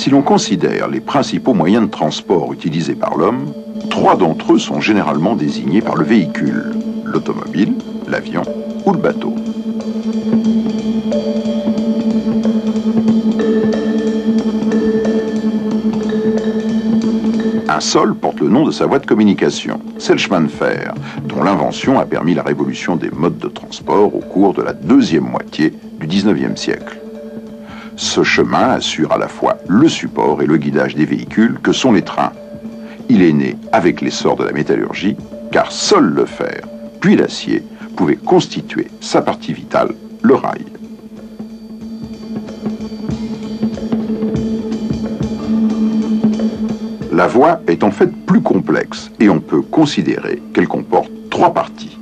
Si l'on considère les principaux moyens de transport utilisés par l'homme, 3 d'entre eux sont généralement désignés par le véhicule, l'automobile, l'avion ou le bateau. Un seul porte le nom de sa voie de communication, c'est le chemin de fer, dont l'invention a permis la révolution des modes de transport au cours de la deuxième moitié du XIXe siècle. Ce chemin assure à la fois le support et le guidage des véhicules que sont les trains. Il est né avec l'essor de la métallurgie, car seul le fer, puis l'acier, pouvaient constituer sa partie vitale, le rail. La voie est en fait plus complexe et on peut considérer qu'elle comporte 3 parties.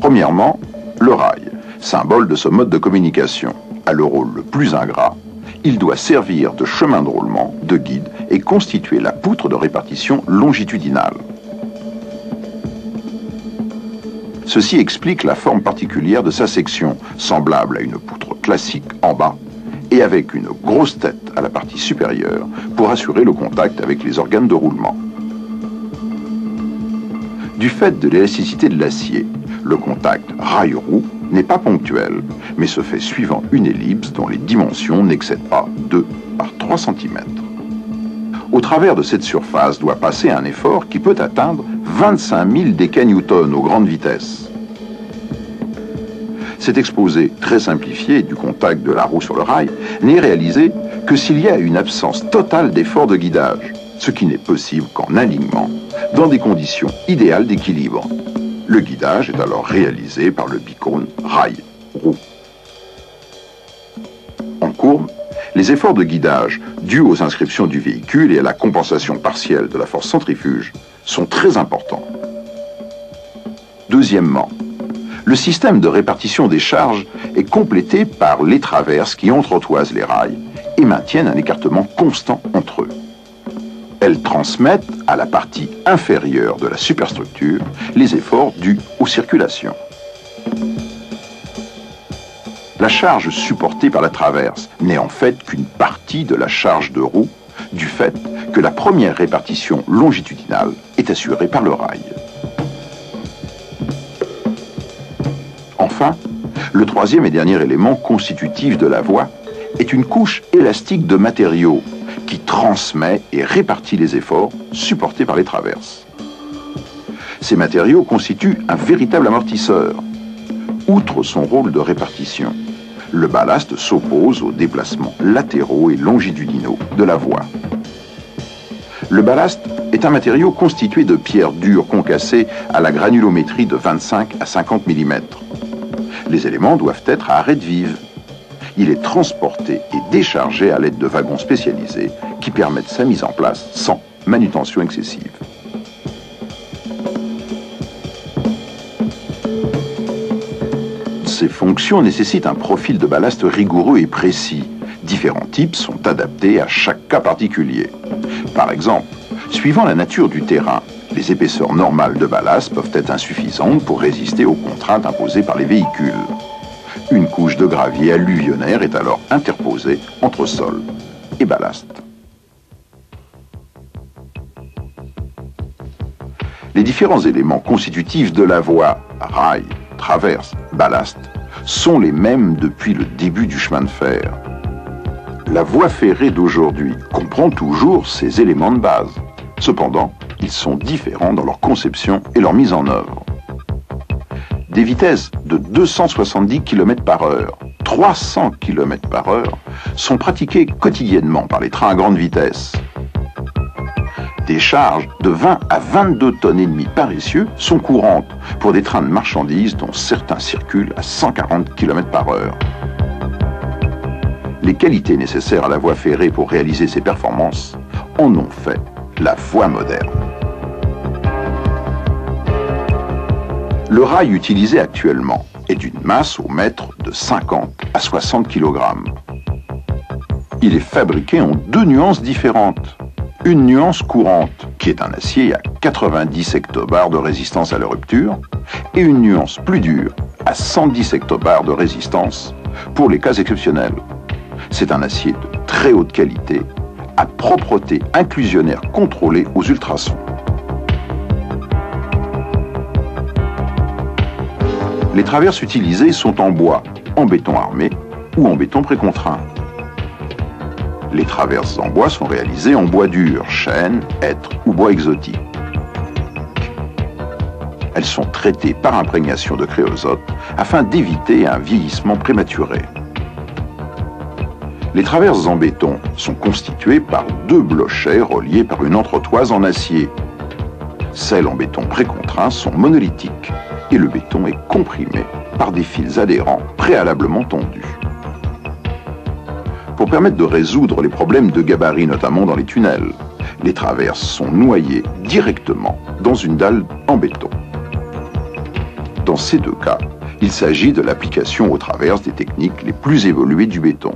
Premièrement, le rail, symbole de ce mode de communication, a le rôle le plus ingrat. Il doit servir de chemin de roulement, de guide et constituer la poutre de répartition longitudinale. Ceci explique la forme particulière de sa section, semblable à une poutre classique en bas, et avec une grosse tête à la partie supérieure pour assurer le contact avec les organes de roulement. Du fait de l'élasticité de l'acier, le contact rail-roue n'est pas ponctuel, mais se fait suivant une ellipse dont les dimensions n'excèdent pas 2 par 3 cm. Au travers de cette surface doit passer un effort qui peut atteindre 25 000 décanewtons aux grandes vitesses. Cet exposé très simplifié du contact de la roue sur le rail n'est réalisé que s'il y a une absence totale d'effort de guidage, ce qui n'est possible qu'en alignement, dans des conditions idéales d'équilibre. Le guidage est alors réalisé par le bicône rail-roue. En courbe, les efforts de guidage dus aux inscriptions du véhicule et à la compensation partielle de la force centrifuge sont très importants. Deuxièmement, le système de répartition des charges est complété par les traverses qui entretoisent les rails et maintiennent un écartement constant entre eux. Elles transmettent à la partie inférieure de la superstructure les efforts dus aux circulations. La charge supportée par la traverse n'est en fait qu'une partie de la charge de roue, du fait que la première répartition longitudinale est assurée par le rail. Enfin, le troisième et dernier élément constitutif de la voie est une couche élastique de matériaux qui transmet et répartit les efforts supportés par les traverses. Ces matériaux constituent un véritable amortisseur. Outre son rôle de répartition, le ballast s'oppose aux déplacements latéraux et longitudinaux de la voie. Le ballast est un matériau constitué de pierres dures concassées à la granulométrie de 25 à 50 mm. Les éléments doivent être à arête vive. Il est transporté et déchargé à l'aide de wagons spécialisés qui permettent sa mise en place sans manutention excessive. Ces fonctions nécessitent un profil de ballast rigoureux et précis. Différents types sont adaptés à chaque cas particulier. Par exemple, suivant la nature du terrain, les épaisseurs normales de ballast peuvent être insuffisantes pour résister aux contraintes imposées par les véhicules. Une couche de gravier alluvionnaire est alors interposée entre sol et ballast. Les différents éléments constitutifs de la voie, rail, traverse, ballast, sont les mêmes depuis le début du chemin de fer. La voie ferrée d'aujourd'hui comprend toujours ces éléments de base. Cependant, ils sont différents dans leur conception et leur mise en œuvre. Des vitesses de 270 km/h, 300 km/h sont pratiquées quotidiennement par les trains à grande vitesse. Des charges de 20 à 22 tonnes et demie par essieu sont courantes pour des trains de marchandises dont certains circulent à 140 km/h. Les qualités nécessaires à la voie ferrée pour réaliser ces performances en ont fait la voie moderne. Le rail utilisé actuellement est d'une masse au mètre de 50 à 60 kg. Il est fabriqué en 2 nuances différentes. Une nuance courante, qui est un acier à 90 hectobars de résistance à la rupture, et une nuance plus dure, à 110 hectobars de résistance, pour les cas exceptionnels, C'est un acier de très haute qualité, à propreté inclusionnaire contrôlée aux ultrasons. Les traverses utilisées sont en bois, en béton armé ou en béton précontraint. Les traverses en bois sont réalisées en bois dur, chêne, hêtre ou bois exotique. Elles sont traitées par imprégnation de créosote afin d'éviter un vieillissement prématuré. Les traverses en béton sont constituées par deux blochets reliés par une entretoise en acier. Celles en béton précontraint sont monolithiques et le béton est comprimé par des fils adhérents préalablement tondus. Pour permettre de résoudre les problèmes de gabarit, notamment dans les tunnels, les traverses sont noyées directement dans une dalle en béton. Dans ces deux cas, il s'agit de l'application aux traverses des techniques les plus évoluées du béton.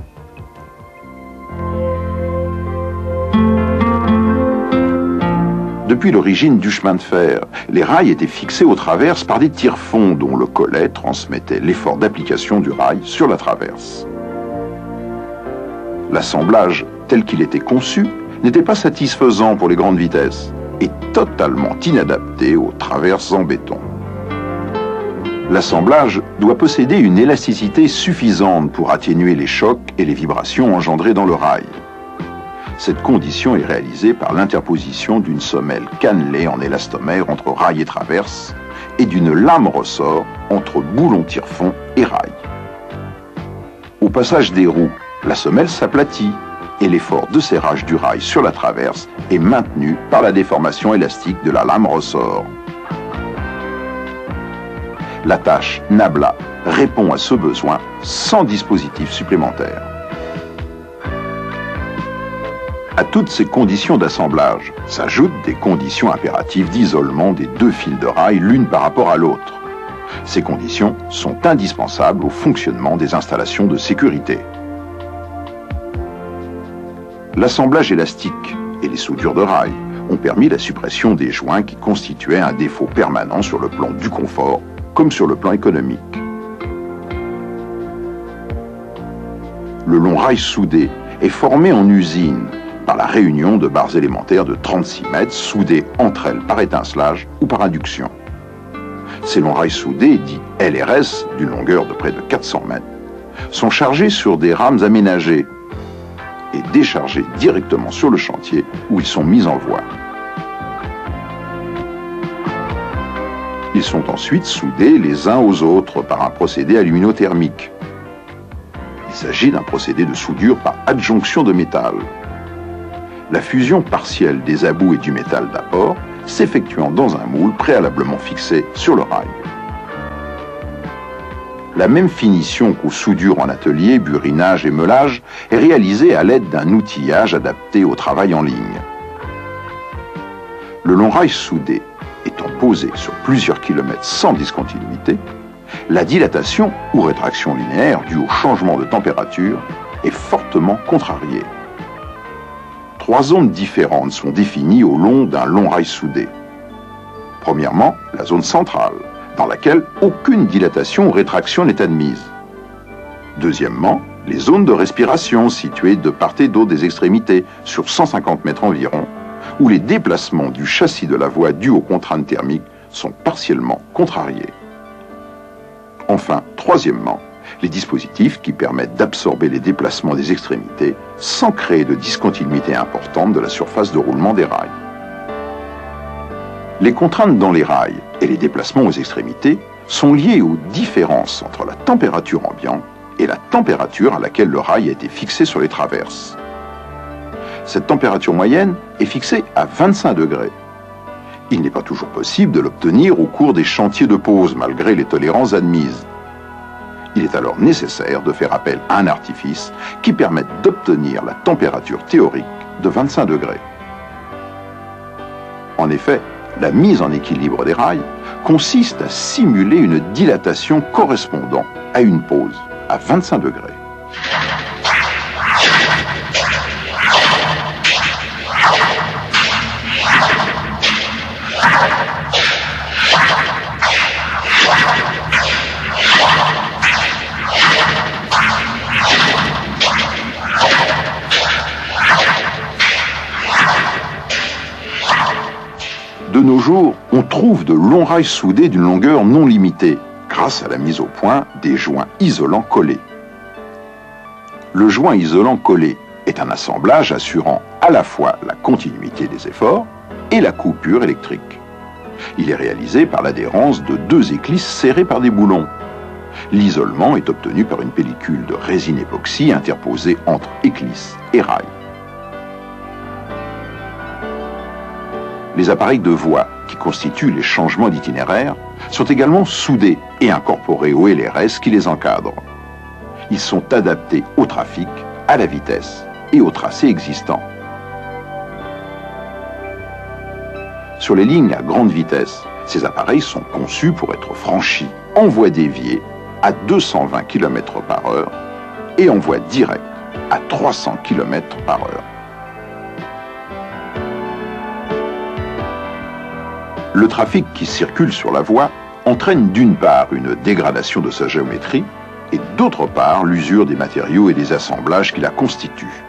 Depuis l'origine du chemin de fer, les rails étaient fixés aux traverses par des tire-fonds dont le collet transmettait l'effort d'application du rail sur la traverse. L'assemblage tel qu'il était conçu n'était pas satisfaisant pour les grandes vitesses et totalement inadapté aux traverses en béton. L'assemblage doit posséder une élasticité suffisante pour atténuer les chocs et les vibrations engendrées dans le rail. Cette condition est réalisée par l'interposition d'une semelle cannelée en élastomère entre rail et traverse et d'une lame ressort entre boulon tire-fond et rail. Au passage des roues, la semelle s'aplatit et l'effort de serrage du rail sur la traverse est maintenu par la déformation élastique de la lame ressort. L'attache Nabla répond à ce besoin sans dispositif supplémentaire. À toutes ces conditions d'assemblage s'ajoutent des conditions impératives d'isolement des deux fils de rail l'une par rapport à l'autre. Ces conditions sont indispensables au fonctionnement des installations de sécurité. L'assemblage élastique et les soudures de rail ont permis la suppression des joints qui constituaient un défaut permanent sur le plan du confort comme sur le plan économique. Le long rail soudé est formé en usine par la réunion de barres élémentaires de 36 mètres soudées entre elles par étincelage ou par induction. Ces longs rails soudés, dits LRS, d'une longueur de près de 400 mètres, sont chargés sur des rames aménagées et déchargés directement sur le chantier où ils sont mis en voie. Ils sont ensuite soudés les uns aux autres par un procédé aluminothermique. Il s'agit d'un procédé de soudure par adjonction de métal. La fusion partielle des abous et du métal d'apport s'effectuant dans un moule préalablement fixé sur le rail. La même finition qu'aux soudures en atelier, burinage et meulage est réalisée à l'aide d'un outillage adapté au travail en ligne. Le long rail soudé étant posé sur plusieurs kilomètres sans discontinuité, la dilatation ou rétraction linéaire due au changement de température est fortement contrariée. 3 zones différentes sont définies au long d'un long rail soudé. Premièrement, la zone centrale, dans laquelle aucune dilatation ou rétraction n'est admise. Deuxièmement, les zones de respiration situées de part et d'autre des extrémités, sur 150 mètres environ, où les déplacements du châssis de la voie dus aux contraintes thermiques sont partiellement contrariés. Enfin, troisièmement, les dispositifs qui permettent d'absorber les déplacements des extrémités sans créer de discontinuité importante de la surface de roulement des rails. Les contraintes dans les rails et les déplacements aux extrémités sont liées aux différences entre la température ambiante et la température à laquelle le rail a été fixé sur les traverses. Cette température moyenne est fixée à 25 degrés. Il n'est pas toujours possible de l'obtenir au cours des chantiers de pose, malgré les tolérances admises. Il est alors nécessaire de faire appel à un artifice qui permette d'obtenir la température théorique de 25 degrés. En effet, la mise en équilibre des rails consiste à simuler une dilatation correspondant à une pose à 25 degrés. nos jours, on trouve de longs rails soudés d'une longueur non limitée, grâce à la mise au point des joints isolants collés. Le joint isolant collé est un assemblage assurant à la fois la continuité des efforts et la coupure électrique. Il est réalisé par l'adhérence de deux éclisses serrées par des boulons. L'isolement est obtenu par une pellicule de résine époxy interposée entre éclisse et rail. Les appareils de voie qui constituent les changements d'itinéraire sont également soudés et incorporés au LRS qui les encadre. Ils sont adaptés au trafic, à la vitesse et au tracé existant. Sur les lignes à grande vitesse, ces appareils sont conçus pour être franchis en voie déviée à 220 km/h et en voie directe à 300 km/h. Le trafic qui circule sur la voie entraîne d'une part une dégradation de sa géométrie et d'autre part l'usure des matériaux et des assemblages qui la constituent.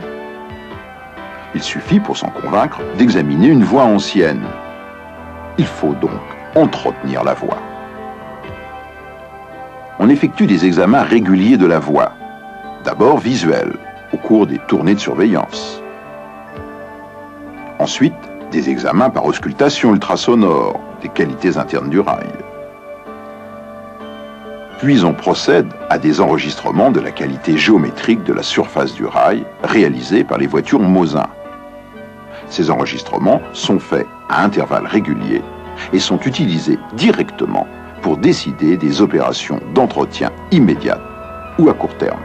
Il suffit pour s'en convaincre d'examiner une voie ancienne. Il faut donc entretenir la voie. On effectue des examens réguliers de la voie, d'abord visuels, au cours des tournées de surveillance. Ensuite, des examens par auscultation ultrasonore des qualités internes du rail. Puis on procède à des enregistrements de la qualité géométrique de la surface du rail réalisés par les voitures Mosin. Ces enregistrements sont faits à intervalles réguliers et sont utilisés directement pour décider des opérations d'entretien immédiates ou à court terme.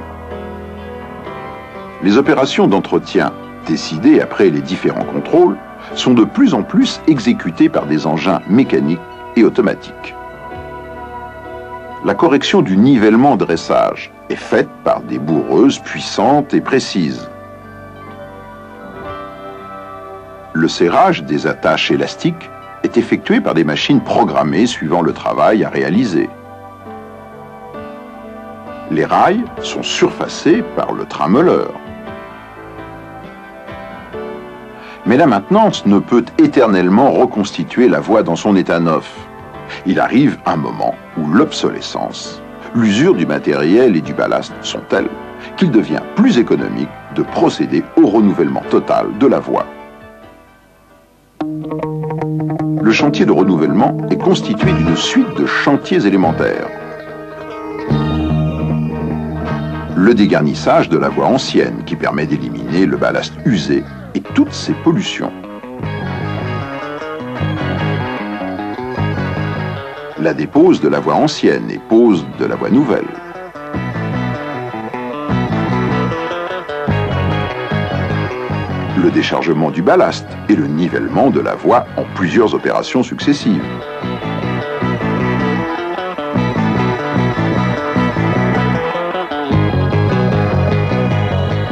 Les opérations d'entretien décidées après les différents contrôles sont de plus en plus exécutées par des engins mécaniques et automatiques. La correction du nivellement de dressage est faite par des bourreuses puissantes et précises. Le serrage des attaches élastiques est effectué par des machines programmées suivant le travail à réaliser. Les rails sont surfacés par le trimmeleur. Mais la maintenance ne peut éternellement reconstituer la voie dans son état neuf. Il arrive un moment où l'obsolescence, l'usure du matériel et du ballast sont telles qu'il devient plus économique de procéder au renouvellement total de la voie. Le chantier de renouvellement est constitué d'une suite de chantiers élémentaires. Le dégarnissage de la voie ancienne qui permet d'éliminer le ballast usé et toutes ses pollutions. La dépose de la voie ancienne et pose de la voie nouvelle. Le déchargement du ballast et le nivellement de la voie en plusieurs opérations successives.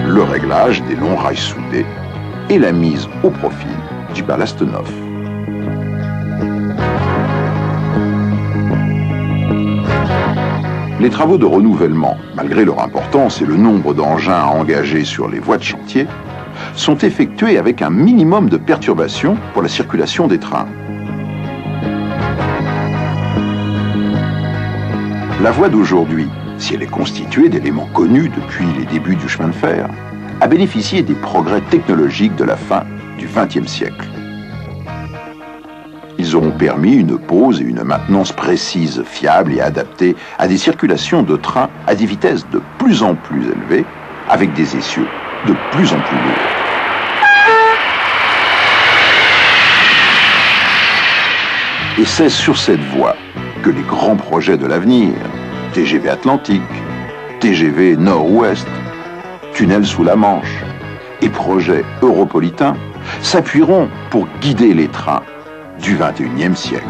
Le réglage des longs rails soudés et la mise au profil du ballast neuf. Les travaux de renouvellement, malgré leur importance et le nombre d'engins engagés sur les voies de chantier, sont effectués avec un minimum de perturbations pour la circulation des trains. La voie d'aujourd'hui, si elle est constituée d'éléments connus depuis les débuts du chemin de fer, a bénéficié des progrès technologiques de la fin du XXe siècle. Ils auront permis une pose et une maintenance précise, fiable et adaptée à des circulations de trains à des vitesses de plus en plus élevées, avec des essieux de plus en plus lourds. Et c'est sur cette voie que les grands projets de l'avenir, TGV Atlantique, TGV Nord-Ouest, tunnel sous la Manche et projets europolitains s'appuieront pour guider les trains du XXIe siècle.